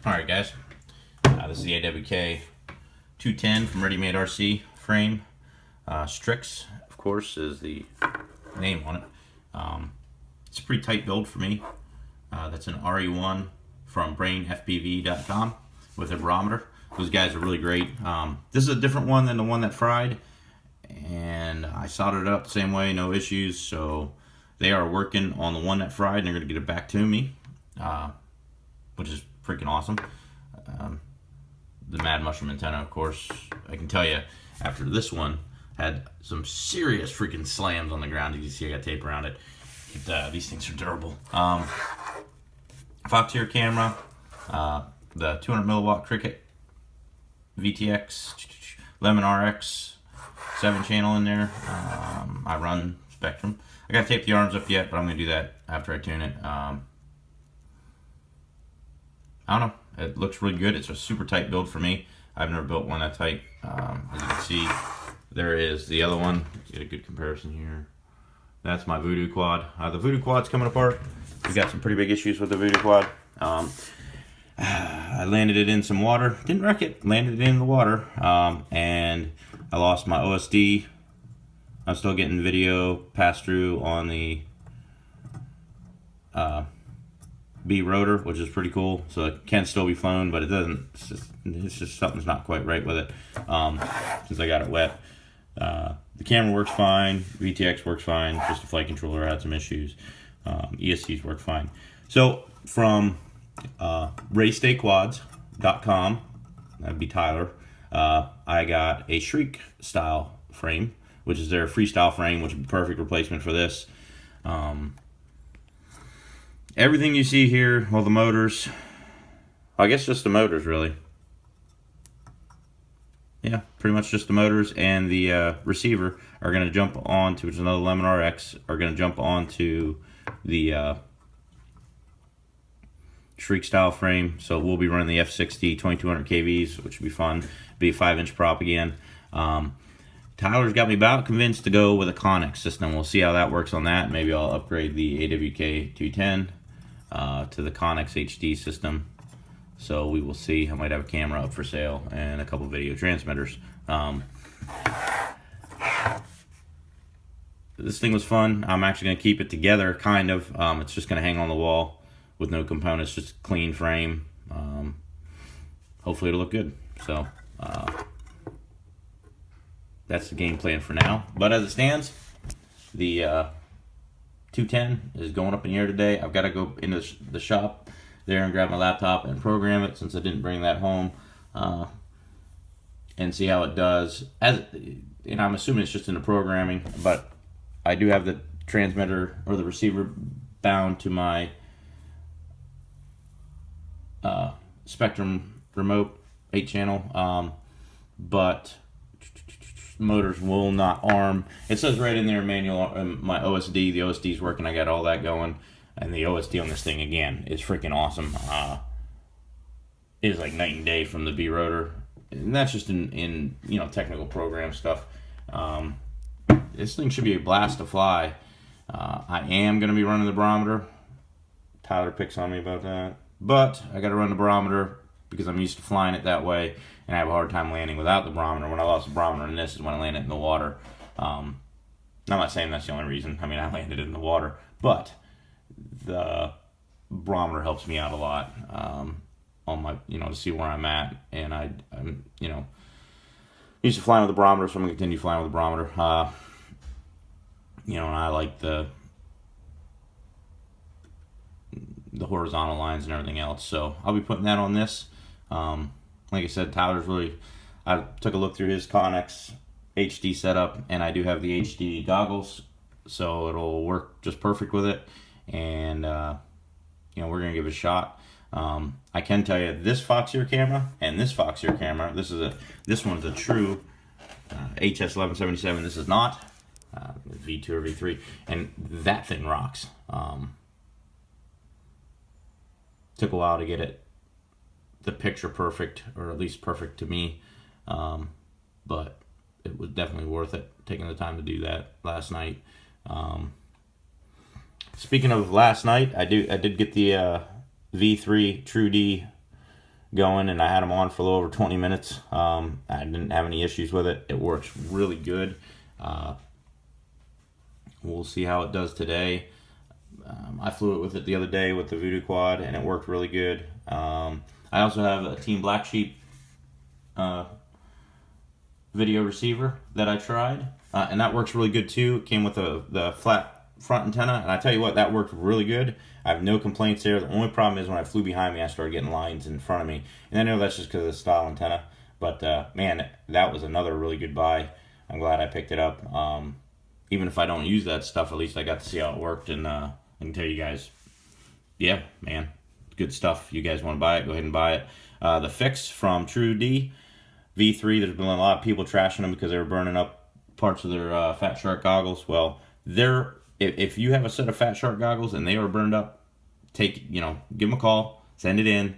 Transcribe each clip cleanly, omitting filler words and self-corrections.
Alright guys, this is the AWK210 from Ready Made RC frame. Strix, of course, is the name on it. It's a pretty tight build for me. That's an RE1 from brainfbv.com with a barometer. Those guys are really great. This is a different one than the one that fried, and I soldered it up the same way, no issues. So they are working on the one that fried, and they're going to get it back to me, which is freaking awesome. The Mad Mushroom antenna, of course, I can tell you, after this one had some serious freaking slams on the ground. You can see I got tape around it. These things are durable. Fox Ear camera, the 200 milliwatt Cricket VTX, Lemon RX, 7-channel in there. I run Spectrum. I gotta tape the arms up yet, but I'm gonna do that after I tune it. I don't know. It looks really good. It's a super tight build for me. I've never built one that tight. As you can see, there is the other one. Let's get a good comparison here. That's my Voodoo quad. The Voodoo quad's coming apart. We've got some pretty big issues with the Voodoo quad. I landed it in some water. Didn't wreck it. Landed it in the water. And I lost my OSD. I'm still getting video pass through on the B rotor, which is pretty cool. So it can still be flown, but it doesn't. It's just something's not quite right with it since I got it wet. The camera works fine. VTX works fine. Just the flight controller had some issues. ESCs work fine. So from RayStayQuads.com, that'd be Tyler. I got a Shriek style frame, which is their freestyle frame, which would be perfect replacement for this. Everything you see here, well, the motors, I guess just the motors really. Yeah, pretty much just the motors and the receiver are going to jump onto, which is another Lemon RX, are going to jump onto the Shriek style frame. So we'll be running the F60 2200 kVs, which would be fun. Be a 5-inch prop again. Tyler's got me about convinced to go with a Connex system. We'll see how that works on that. Maybe I'll upgrade the AWK210 to the Connex HD system. So we will see. I might have a camera up for sale and a couple video transmitters. This thing was fun. I'm actually going to keep it together, kind of. It's just going to hang on the wall with no components, just a clean frame. Hopefully it'll look good. So that's the game plan for now. But as it stands, the 210 is going up in the air today. I've got to go into the shop there and grab my laptop and program it, since I didn't bring that home, and see how it does. And I'm assuming it's just in the programming, but I do have the transmitter or the receiver bound to my Spectrum remote 8-channel, but motors will not arm. It says right in there, manual, my OSD. The OSD is working. I got all that going. And the OSD on this thing, again, is freaking awesome. It is like night and day from the B rotor. And that's just in you know, technical program stuff. This thing should be a blast to fly. I am going to be running the barometer. Tyler picks on me about that. But I got to run the barometer because I'm used to flying it that way. And I have a hard time landing without the barometer. When I lost the barometer in this is when I landed in the water. I'm not saying that's the only reason. I mean, I landed in the water. But the barometer helps me out a lot on my, you know, to see where I'm at. And I'm, you know, used to flying with the barometer, so I'm going to continue flying with the barometer. You know, and I like the horizontal lines and everything else. So I'll be putting that on this. Like I said, I took a look through his Connex HD setup, and I do have the HD goggles, so it'll work just perfect with it. And you know, we're gonna give it a shot. I can tell you, this Fox Ear camera and this Fox Ear camera, this one's a true HS1177. This is not V2 or V3, and that thing rocks. Took a while to get the picture perfect, or at least perfect to me, but it was definitely worth it, taking the time to do that last night. Speaking of last night, I did get the V3 True D going, and I had them on for a little over 20 minutes. I didn't have any issues with it. It works really good. We'll see how it does today. I flew it with it the other day with the Voodoo Quad, and it worked really good. I also have a Team Black Sheep video receiver that I tried, and that works really good too. It came with the flat front antenna, and I tell you what, that worked really good. I have no complaints there. The only problem is when I flew behind me, I started getting lines in front of me, and I know that's just because of the style antenna. But man, that was another really good buy. I'm glad I picked it up. Even if I don't use that stuff, at least I got to see how it worked, and I can tell you guys, yeah, man, good stuff. You guys want to buy it, go ahead and buy it. The Fix from True D V3, there's been a lot of people trashing them because they were burning up parts of their Fat Shark goggles. Well, if you have a set of Fat Shark goggles and they are burned up, give them a call, send it in.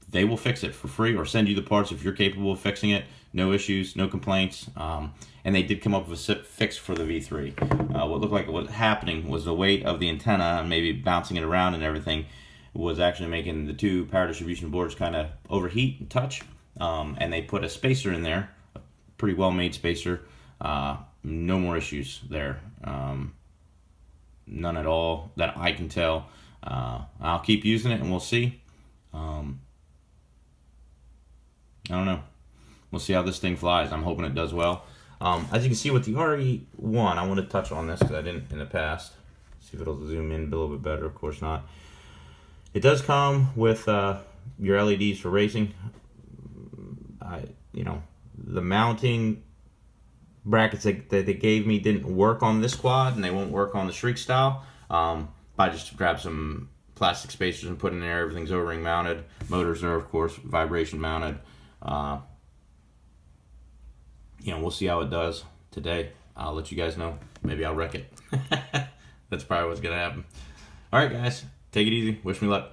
They will fix it for free or send you the parts if you're capable of fixing it. No issues, no complaints. And they did come up with a fix for the V3. What looked like what was happening was the weight of the antenna and maybe bouncing it around and everything was actually making the two power distribution boards kind of overheat and touch. And they put a spacer in there, a pretty well-made spacer. No more issues there. None at all that I can tell. I'll keep using it and we'll see. I don't know. We'll see how this thing flies. I'm hoping it does well. As you can see with the RE1, I want to touch on this because I didn't in the past. See if it'll zoom in a little bit better. Of course not. It does come with your LEDs for racing. The mounting brackets that they gave me didn't work on this quad, and they won't work on the Shriek style. I just grabbed some plastic spacers and put in there. Everything's O-ring mounted. Motors are, of course, vibration mounted. We'll see how it does today. I'll let you guys know. Maybe I'll wreck it. That's probably what's going to happen. All right, guys. Take it easy. Wish me luck.